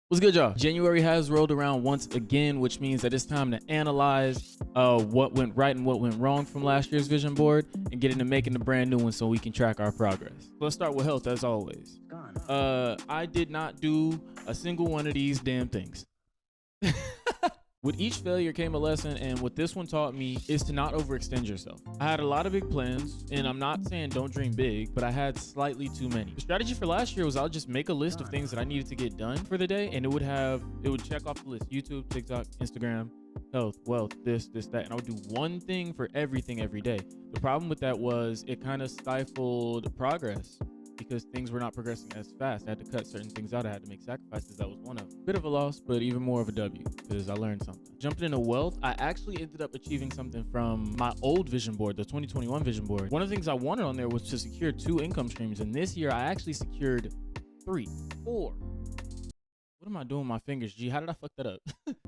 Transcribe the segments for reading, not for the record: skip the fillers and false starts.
What's good, y'all? January has rolled around once again, which means that it's time to analyze what went right and what went wrong from last year's vision board and get into making a brand new one so we can track our progress. Let's start with health, as always. I did not do a single one of these damn things. With each failure came a lesson, and what this one taught me is to not overextend yourself. I had a lot of big plans, and I'm not saying don't dream big, but I had slightly too many. The strategy for last year was I'll just make a list of things that I needed to get done for the day, and it would check off the list: YouTube, TikTok, Instagram, health, wealth, this, that, and I would do one thing for everything every day. The problem with that was it kind of stifled progress, because things were not progressing as fast. I had to cut certain things out. I had to make sacrifices. That was one of them. Bit of a loss, but even more of a W, because I learned something. Jumping into wealth, I actually ended up achieving something from my old vision board, the 2021 vision board. One of the things I wanted on there was to secure 2 income streams, and this year I actually secured 3, 4. What am I doing with my fingers, G? How did I fuck that up?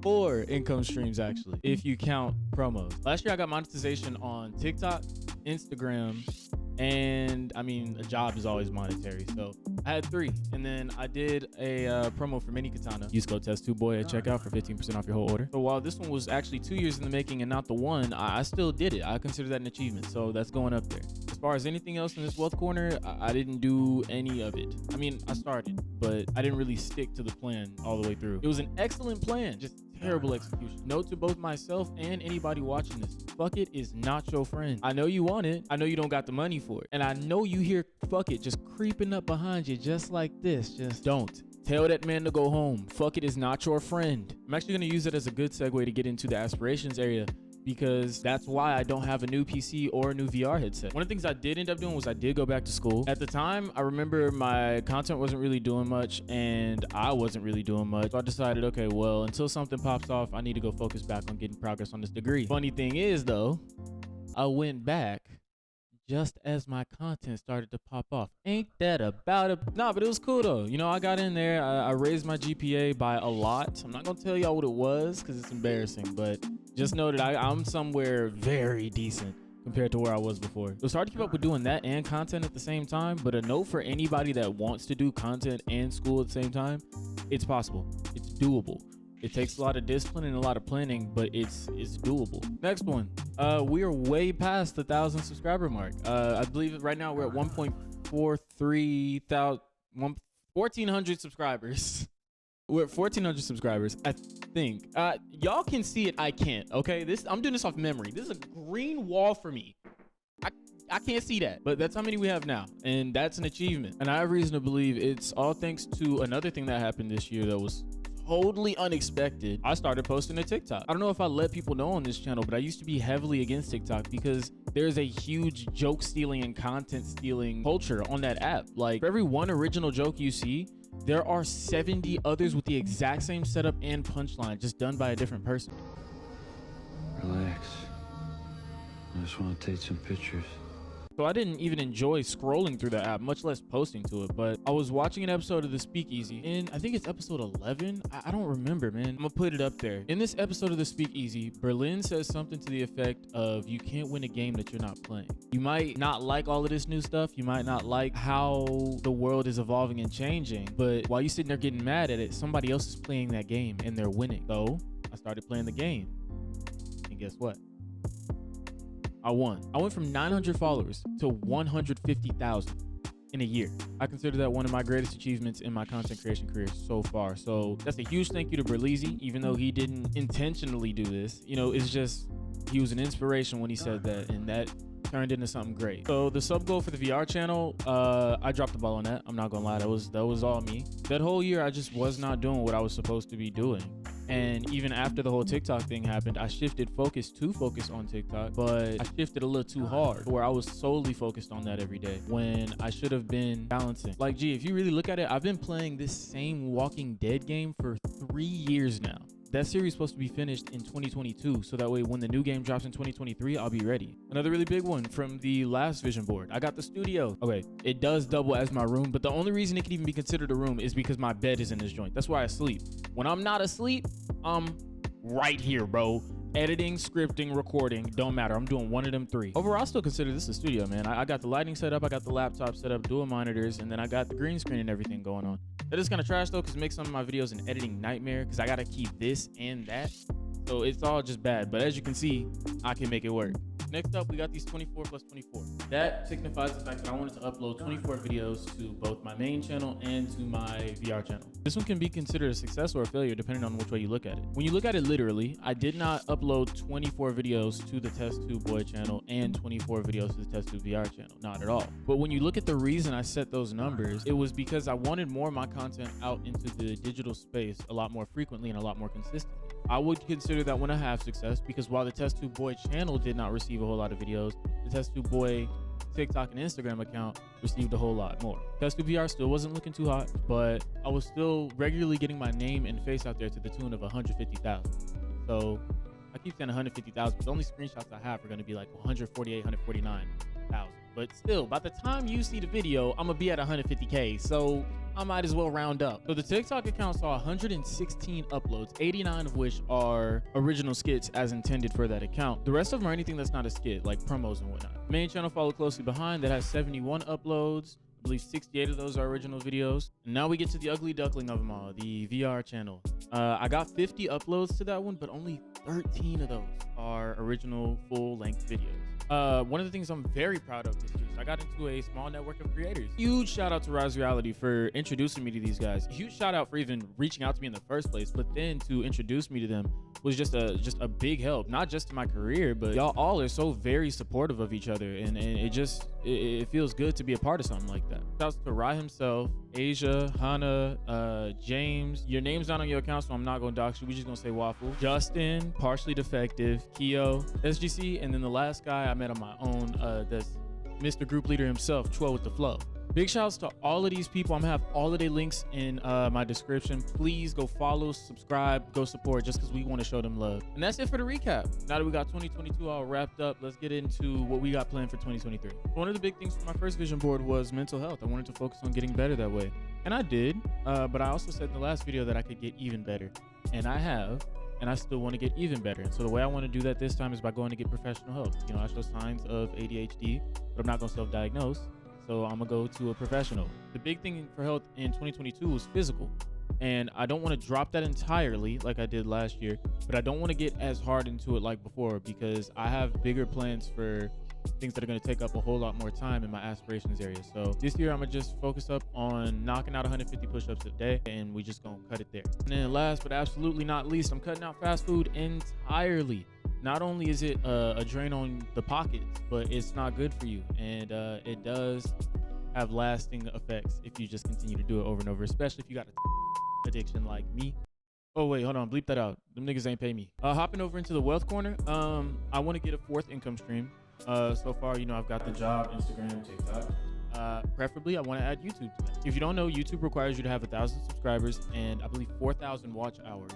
4 income streams, actually, if you count promos. Last year I got monetization on TikTok, Instagram, and I mean, a job is always monetary, so I had 3. And then I did a promo for Mini Katana. Use code test2boy at checkout for 15% off your whole order. So while this one was actually 2 years in the making and not the one, I still did it. I consider that an achievement, so that's going up there. As far as anything else in this wealth corner, I didn't do any of it. I mean, I started, but I didn't really stick to the plan all the way through. It was an excellent plan, just terrible execution. Note to both myself and anybody watching this: fuck it is not your friend. I know you want it. I know you don't got the money for it. And I know you hear fuck it just creeping up behind you just like this. Just don't. Tell that man to go home. Fuck it is not your friend. I'm actually going to use it as a good segue to get into the aspirations area, because that's why I don't have a new PC or a new VR headset. One of the things I did end up doing was I did go back to school. At the time, I remember my content wasn't really doing much and I wasn't really doing much. So I decided, okay, well, until something pops off, I need to go focus back on getting progress on this degree. Funny thing is, though, I went back just as my content started to pop off. Ain't that about it? Nah, but it was cool though. You know, I got in there, I raised my GPA by a lot. I'm not gonna tell y'all what it was because it's embarrassing, but just know that I'm somewhere very decent compared to where I was before. It was hard to keep up with doing that and content at the same time, but a note for anybody that wants to do content and school at the same time: it's possible, it's doable. It takes a lot of discipline and a lot of planning, but it's doable. Next one, we are way past the 1,000 subscriber mark. I believe right now we're at 1,400 subscribers. We're at 1,400 subscribers, I think. Y'all can see it, I can't, okay? I'm doing this off memory. This is a green wall for me. I can't see that, but that's how many we have now, and that's an achievement. And I have reason to believe it's all thanks to another thing that happened this year that was totally unexpected. I started posting to TikTok. I don't know if I let people know on this channel, but I used to be heavily against TikTok because there's a huge joke stealing and content stealing culture on that app. Like, for every one original joke you see, there are 70 others with the exact same setup and punchline, just done by a different person. Relax. I just want to take some pictures. So I didn't even enjoy scrolling through the app, much less posting to it. But I was watching an episode of The Speakeasy, and I think it's episode 11. I don't remember, man. I'm gonna put it up there. In this episode of The Speakeasy, Berlin says something to the effect of, you can't win a game that you're not playing. You might not like all of this new stuff. You might not like how the world is evolving and changing. But while you're sitting there getting mad at it, somebody else is playing that game and they're winning. So I started playing the game. And guess what? I won. I went from 900 followers to 150,000 in a year. I consider that one of my greatest achievements in my content creation career so far. So that's a huge thank you to Berleezy, even though he didn't intentionally do this. You know, it's just, he was an inspiration when he said that, and that turned into something great. So the sub goal for the VR channel, I dropped the ball on that. I'm not gonna lie, that was all me. That whole year, I just was not doing what I was supposed to be doing. And even after the whole TikTok thing happened, I shifted focus on TikTok, but I shifted a little too hard, where I was solely focused on that every day when I should have been balancing. Like, gee, if you really look at it, I've been playing this same Walking Dead game for 3 years now. That series is supposed to be finished in 2022, so that way when the new game drops in 2023, I'll be ready. Another really big one from the last vision board, I got the studio. Okay, it does double as my room, but the only reason it can even be considered a room is because my bed is in this joint. That's where I sleep. When I'm not asleep, I'm right here, bro. Editing, scripting, recording, don't matter. I'm doing one of them 3. Overall, I still consider this a studio, man. I got the lighting set up, I got the laptop set up, dual monitors, and then I got the green screen and everything going on. That is kind of trash though, because it makes some of my videos an editing nightmare because I gotta keep this and that. So it's all just bad. But as you can see, I can make it work. Next up, we got these 24 plus 24. That signifies the fact that I wanted to upload 24 videos to both my main channel and to my VR channel. This one can be considered a success or a failure depending on which way you look at it. When you look at it literally, I did not upload 24 videos to the Test Tube Boy channel and 24 videos to the Test Tube VR channel. Not at all. But when you look at the reason I set those numbers, it was because I wanted more of my content out into the digital space a lot more frequently and a lot more consistently. I would consider that one a half success because while the Test Tube Boy channel did not receive a whole lot of videos, the Test Tube Boy TikTok and Instagram account received a whole lot more. Test Tube VR still wasn't looking too hot, but I was still regularly getting my name and face out there to the tune of 150,000. So I keep saying 150,000, but the only screenshots I have are going to be like 148, 149,000. But still, by the time you see the video, I'm gonna be at 150K. So I might as well round up. So the TikTok account saw 116 uploads, 89 of which are original skits as intended for that account. The rest of them are anything that's not a skit, like promos and whatnot. Main channel followed closely behind that has 71 uploads. I believe 68 of those are original videos. And now we get to the ugly duckling of them all, the VR channel. I got 50 uploads to that one, but only 13 of those are original full-length videos. One of the things I'm very proud of this year is I got into a small network of creators. Huge shout out to Rise Reality for introducing me to these guys. Huge shout out for even reaching out to me in the first place, but then to introduce me to them was just a big help, not just to my career, but y'all all are so very supportive of each other, and it feels good to be a part of something like that. Shouts to Rye himself, Asia, Hannah, James. Your name's not on your account, so I'm not gonna dox you. We're just gonna say Waffle. Justin, Partially Defective, Keo, SGC, and then the last guy I met on my own, that's Mr. Group Leader himself, Tro with the Flow. Big shouts to all of these people. I'm gonna have all of their links in my description. Please go follow, subscribe, go support, just because we want to show them love. And that's it for the recap. Now that we got 2022 all wrapped up, let's get into what we got planned for 2023. One of the big things for my first vision board was mental health. I wanted to focus on getting better that way, and I did. But I also said in the last video that I could get even better, and I have. And I still want to get even better. And so the way I want to do that this time is by going to get professional help. You know, I show signs of ADHD, but I'm not going to self-diagnose. So I'm gonna go to a professional. The big thing for health in 2022 was physical. And I don't want to drop that entirely like I did last year, but I don't want to get as hard into it like before because I have bigger plans for things that are going to take up a whole lot more time in my aspirations area. So this year I'm gonna just focus up on knocking out 150 push-ups a day, and we just gonna cut it there. And then last but absolutely not least, I'm cutting out fast food entirely. Not only is it a drain on the pockets, but it's not good for you, and it does have lasting effects if you just continue to do it over and over, especially if you got a addiction like me. Oh wait, hold on, bleep that out. Them niggas ain't pay me. Hopping over into the wealth corner, I want to get a fourth income stream. So far, you know, I've got the job, Instagram, TikTok. Preferably, I want to add YouTube to that. If you don't know, YouTube requires you to have 1,000 subscribers and I believe 4,000 watch hours.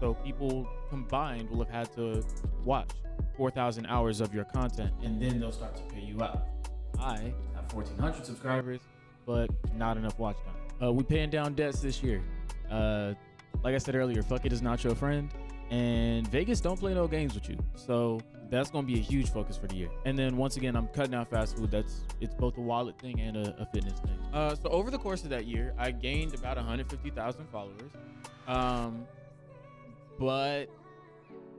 So people combined will have had to watch 4,000 hours of your content, and then they'll start to pay you out. I have 1,400 subscribers, but not enough watch time. We paying down debts this year. Like I said earlier, fuck it is not your friend, and Vegas don't play no games with you. So that's going to be a huge focus for the year. And then once again, I'm cutting out fast food. It's both a wallet thing and a fitness thing. So over the course of that year, I gained about 150,000 followers. But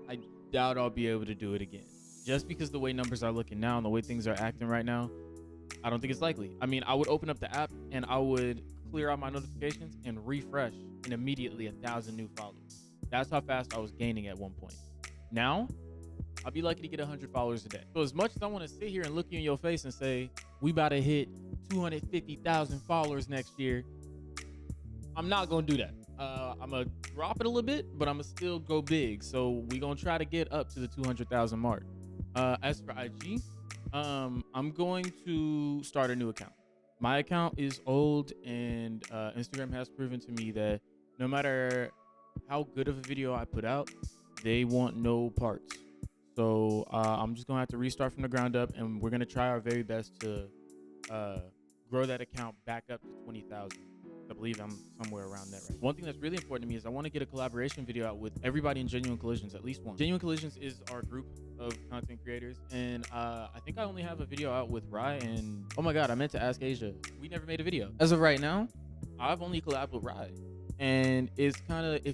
I doubt I'll be able to do it again. Just because the way numbers are looking now and the way things are acting right now, I don't think it's likely. I mean, I would open up the app and I would clear out my notifications and refresh, and immediately 1,000 new followers. That's how fast I was gaining at one point. Now, I'll be lucky to get 100 followers a day. So as much as I want to sit here and look you in your face and say, we about to hit 250,000 followers next year, I'm not going to do that. I'm going to drop it a little bit, but I'm going to still go big. So we're going to try to get up to the 200,000 mark. As for IG, I'm going to start a new account. My account is old, and Instagram has proven to me that no matter how good of a video I put out, they want no parts. So I'm just going to have to restart from the ground up, and we're going to try our very best to grow that account back up to 20,000. I believe I'm somewhere around that right. One thing that's really important to me is I want to get a collaboration video out with everybody in Genuine Collisions, at least one. Genuine Collisions is our group of content creators, and I think I only have a video out with Rye, and oh my god, I meant to ask Asia. We never made a video. As of right now, I've only collabed with Rye. And it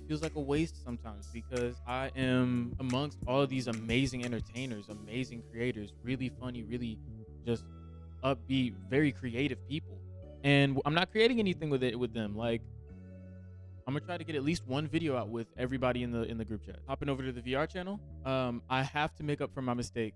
feels like a waste sometimes because I am amongst all of these amazing entertainers, amazing creators, really funny, really just upbeat, very creative people. And I'm not creating anything with them. Like, I'm gonna try to get at least one video out with everybody in the group chat. Hopping over to the VR channel, I have to make up for my mistake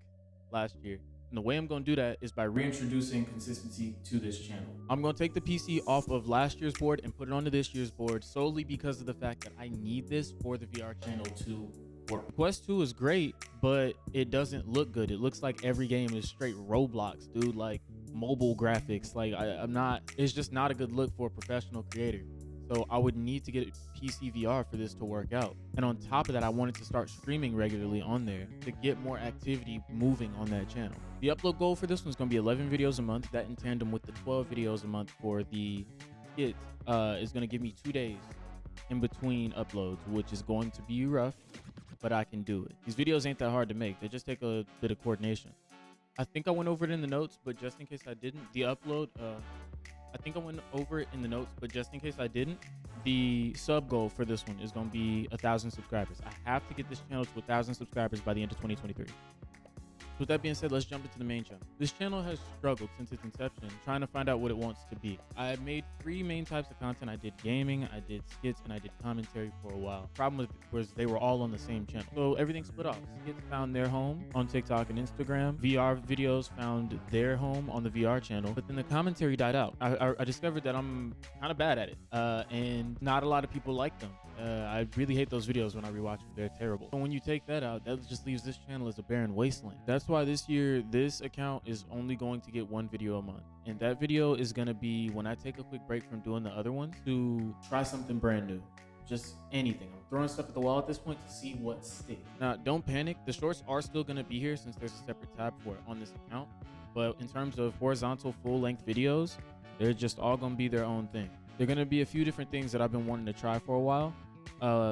last year. And the way I'm gonna do that is by reintroducing consistency to this channel. I'm gonna take the PC off of last year's board and put it onto this year's board solely because of the fact that I need this for the VR channel to work. Quest 2 is great, but it doesn't look good. It looks like every game is straight Roblox, dude. Like mobile graphics. Like I'm not. It's just not a good look for a professional creator. So I would need to get PC VR for this to work out. And on top of that, I wanted to start streaming regularly on there to get more activity moving on that channel. The upload goal for this one's gonna be 11 videos a month. That in tandem with the 12 videos a month for the skit is gonna give me 2 days in between uploads, which is going to be rough, but I can do it. These videos ain't that hard to make. They just take a bit of coordination. I think I went over it in the notes, but just in case I didn't, the upload, I think I went over it in the notes, but just in case I didn't, the sub goal for this one is going to be 1,000 subscribers. I have to get this channel to 1,000 subscribers by the end of 2023. With that being said, let's jump into the main channel. This channel has struggled since its inception, trying to find out what it wants to be. I made 3 main types of content. I did gaming, I did skits, and I did commentary for a while. Problem was they were all on the same channel. So everything split off. Skits found their home on TikTok and Instagram. VR videos found their home on the VR channel. But then the commentary died out. I discovered that I'm kind of bad at it. And not a lot of people like them. I really hate those videos when I rewatch them. They're terrible. So when you take that out, that just leaves this channel as a barren wasteland. That's why this year, this account is only going to get 1 video a month. And that video is going to be when I take a quick break from doing the other ones to try something brand new. Just anything. I'm throwing stuff at the wall at this point to see what sticks. Now, don't panic. The shorts are still going to be here since there's a separate tab for it on this account. But in terms of horizontal full-length videos, they're just all going to be their own thing. They're going to be a few different things that I've been wanting to try for a while.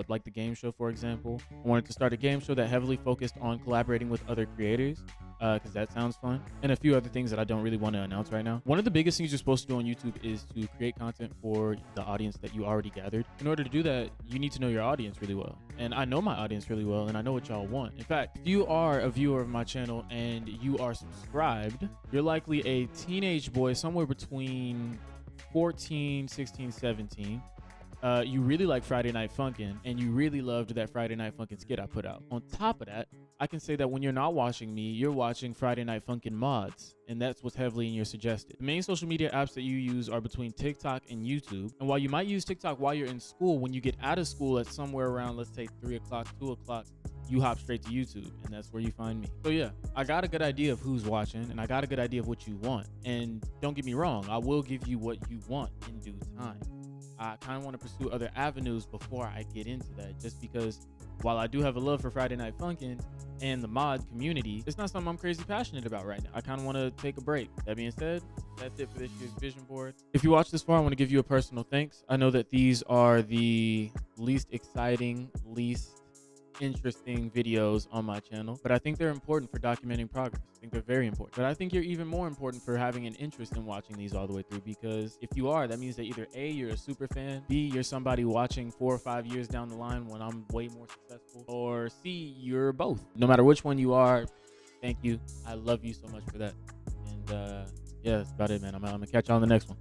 Like the game show, for example. I wanted to start a game show that heavily focused on collaborating with other creators, because that sounds fun, and a few other things that I don't really want to announce right now. One of the biggest things you're supposed to do on YouTube is to create content for the audience that you already gathered. In order to do that, you need to know your audience really well, and I know my audience really well, and I know what y'all want. In fact, if you are a viewer of my channel and you are subscribed, you're likely a teenage boy somewhere between 14, 16, 17. You really like Friday Night Funkin', and you really loved that Friday Night Funkin' skit I put out. On top of that, I can say that when you're not watching me, you're watching Friday Night Funkin' mods, and that's what's heavily in your suggested. The main social media apps that you use are between TikTok and YouTube, and while you might use TikTok while you're in school, when you get out of school at somewhere around, let's say 3 o'clock, 2 o'clock, you hop straight to YouTube, and that's where you find me. So yeah, I got a good idea of who's watching, and I got a good idea of what you want. And don't get me wrong, I will give you what you want in due time. I kind of want to pursue other avenues before I get into that, just because while I do have a love for Friday Night Funkin' and the mod community, it's not something I'm crazy passionate about right now. I kind of want to take a break. That being said, that's it for this year's vision board. If you watch this far, I want to give you a personal thanks. I know that these are the least exciting, least interesting videos on my channel, but I think they're important for documenting progress. I think they're very important, but I think you're even more important for having an interest in watching these all the way through, because if you are, that means that either A, you're a super fan, B, you're somebody watching 4 or 5 years down the line when I'm way more successful, or C, you're both. No matter which one you are, thank you. I love you so much for that. And yeah, that's about it, man. I'm gonna catch you on the next one.